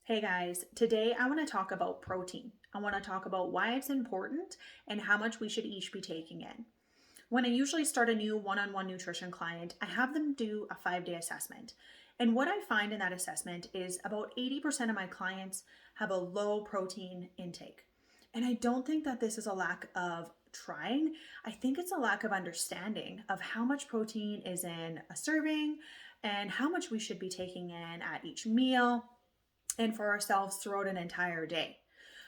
Hey guys, today I want to talk about protein. I want to talk about why it's important and how much we should each be taking in. When I usually start a new one on one nutrition client, I have them do a 5-day assessment. And what I find in that assessment is about 80% of my clients have a low protein intake. And I don't think that this is a lack of trying. I think it's a lack of understanding of how much protein is in a serving and how much we should be taking in at each meal and for ourselves throughout an entire day.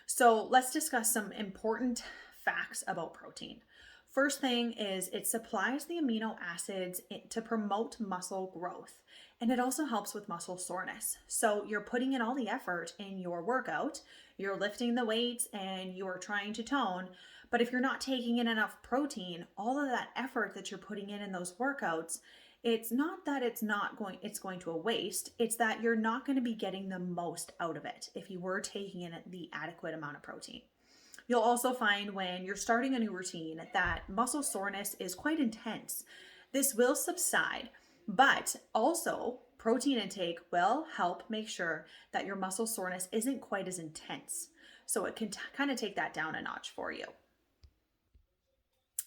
So let's discuss some important facts about protein. First thing is it supplies the amino acids to promote muscle growth, and it also helps with muscle soreness. So you're putting in all the effort in your workout, you're lifting the weights and you're trying to tone, but if you're not taking in enough protein, all of that effort that you're putting in those workouts, it's not that it's going to a waste, it's that you're not going to be getting the most out of it if you were taking in the adequate amount of protein. You'll also find when you're starting a new routine that muscle soreness is quite intense. This will subside, but also protein intake will help make sure that your muscle soreness isn't quite as intense. So it can kind of take that down a notch for you.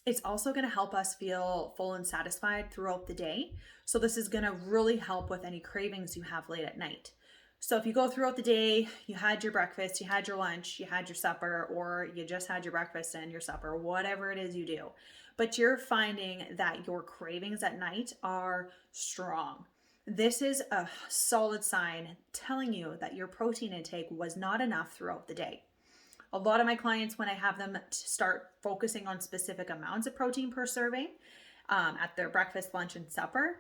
It's also going to help us feel full and satisfied throughout the day. So this is going to really help with any cravings you have late at night. So if you go throughout the day, you had your breakfast, you had your lunch, you had your supper, or you just had your breakfast and your supper, whatever it is you do, but you're finding that your cravings at night are strong. This is a solid sign telling you that your protein intake was not enough throughout the day. A lot of my clients, when I have them start focusing on specific amounts of protein per serving at their breakfast, lunch, and supper,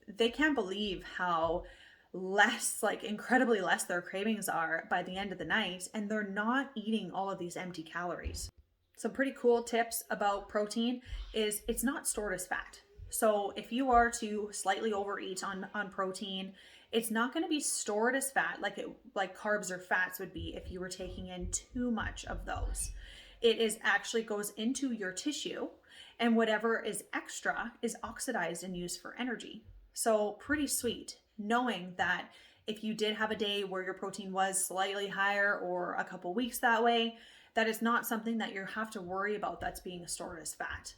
they can't believe how incredibly less their cravings are by the end of the night, and they're not eating all of these empty calories. Some pretty cool tips about protein is it's not stored as fat. So if you are to slightly overeat on protein, it's not going to be stored as fat like carbs or fats would be if you were taking in too much of those. It is actually goes into your tissue, and whatever is extra is oxidized and used for energy. So pretty sweet knowing that if you did have a day where your protein was slightly higher or a couple weeks that way, that is not something that you have to worry about that's being stored as fat.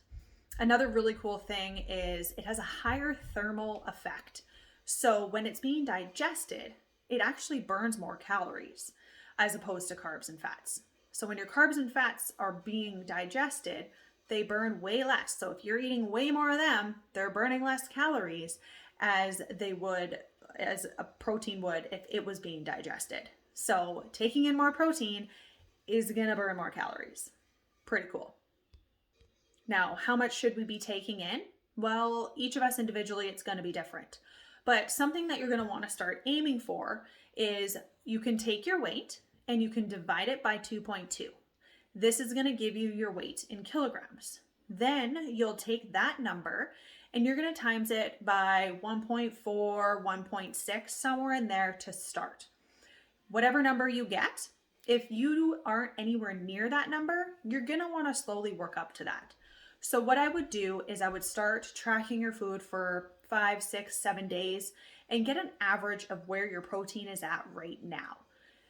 Another really cool thing is it has a higher thermal effect. So when it's being digested, it actually burns more calories as opposed to carbs and fats. So when your carbs and fats are being digested, they burn way less. So if you're eating way more of them, they're burning less calories as a protein would if it was being digested. So taking in more protein is going to burn more calories. Pretty cool. Now, how much should we be taking in? Well, each of us individually, it's going to be different. But something that you're going to want to start aiming for is you can take your weight and you can divide it by 2.2. This is going to give you your weight in kilograms. Then you'll take that number and you're going to times it by 1.4, 1.6, somewhere in there to start. Whatever number you get, if you aren't anywhere near that number, you're going to want to slowly work up to that. So what I would do is I would start tracking your food for 5, 6, 7 days and get an average of where your protein is at right now.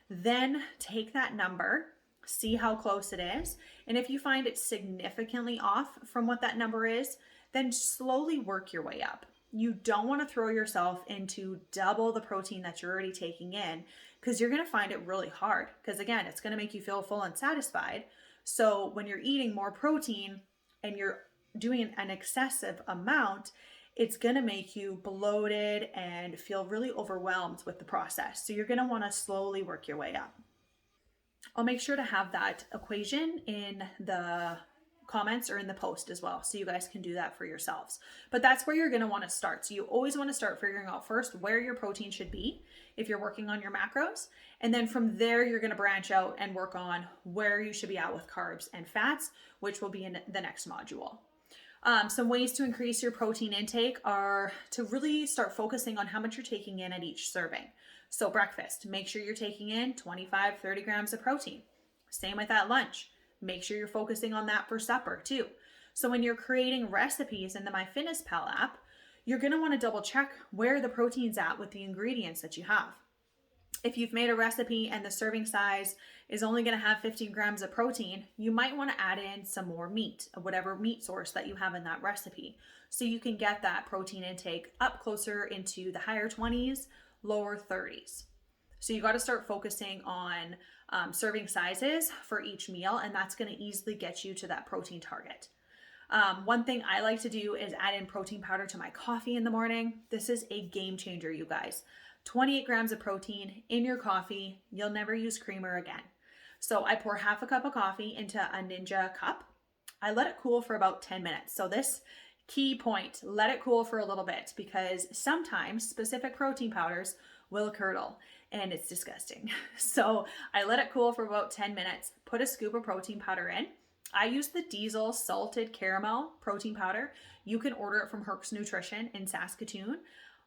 Then take that number, see how close it is. And if you find it significantly off from what that number is, then slowly work your way up. You don't want to throw yourself into double the protein that you're already taking in because you're going to find it really hard. Because again, it's going to make you feel full and satisfied. So when you're eating more protein and you're doing an excessive amount, it's going to make you bloated and feel really overwhelmed with the process. So you're going to want to slowly work your way up. I'll make sure to have that equation in the comments or in the post as well, so you guys can do that for yourselves. But that's where you're going to want to start. So you always want to start figuring out first where your protein should be if you're working on your macros. And then from there, you're going to branch out and work on where you should be at with carbs and fats, which will be in the next module. Some ways to increase your protein intake are to really start focusing on how much you're taking in at each serving. So breakfast, make sure you're taking in 25, 30 grams of protein. Same with that lunch. Make sure you're focusing on that for supper too. So when you're creating recipes in the MyFitnessPal app, you're going to want to double check where the protein's at with the ingredients that you have. If you've made a recipe and the serving size is only going to have 15 grams of protein, you might want to add in some more meat, whatever meat source that you have in that recipe, so you can get that protein intake up closer into the higher 20s, lower 30s. So you got to start focusing on serving sizes for each meal, and that's going to easily get you to that protein target. One thing I like to do is add in protein powder to my coffee in the morning. This is a game changer, you guys. 28 grams of protein in your coffee. You'll never use creamer again. So I pour half a cup of coffee into a Ninja cup. I let it cool for about 10 minutes. So this key point, let it cool for a little bit, because sometimes specific protein powders will curdle and it's disgusting. So I let it cool for about 10 minutes, put a scoop of protein powder in. I use the Diesel salted caramel protein powder. You can order it from Herc's Nutrition in Saskatoon.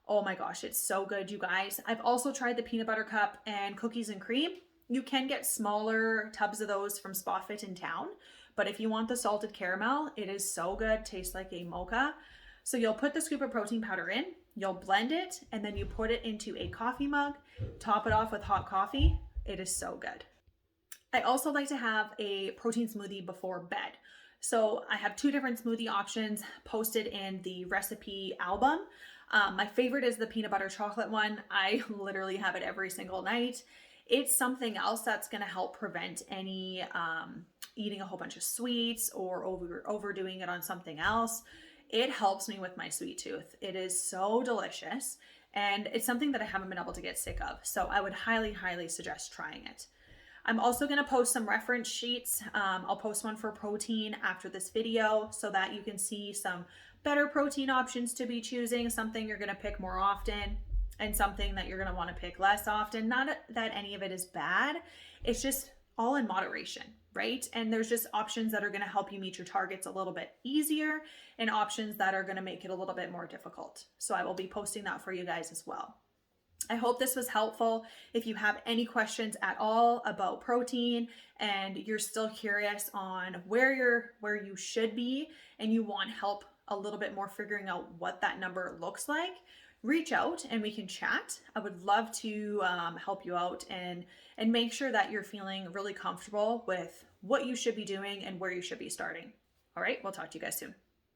Oh my gosh, it's so good, you guys. I've also tried the peanut butter cup and cookies and cream. You can get smaller tubs of those from SpotFit in town, but if you want the salted caramel, it is so good. Tastes like a mocha. So you'll put the scoop of protein powder in, you'll blend it, and then you put it into a coffee mug, top it off with hot coffee. It is so good. I also like to have a protein smoothie before bed. So I have 2 different smoothie options posted in the recipe album. My favorite is the peanut butter chocolate one. I literally have it every single night. It's something else that's going to help prevent any eating a whole bunch of sweets or overdoing it on something else. It helps me with my sweet tooth. It is so delicious, and it's something that I haven't been able to get sick of. So I would highly, highly suggest trying it. I'm also going to post some reference sheets. I'll post one for protein after this video so that you can see some better protein options to be choosing, something you're going to pick more often and something that you're going to want to pick less often. Not that any of it is bad. It's just all in moderation, right? And there's just options that are going to help you meet your targets a little bit easier and options that are going to make it a little bit more difficult. So I will be posting that for you guys as well. I hope this was helpful. If you have any questions at all about protein and you're still curious on where you should be and you want help a little bit more figuring out what that number looks like, reach out and we can chat. I would love to help you out and make sure that you're feeling really comfortable with what you should be doing and where you should be starting. All right, we'll talk to you guys soon.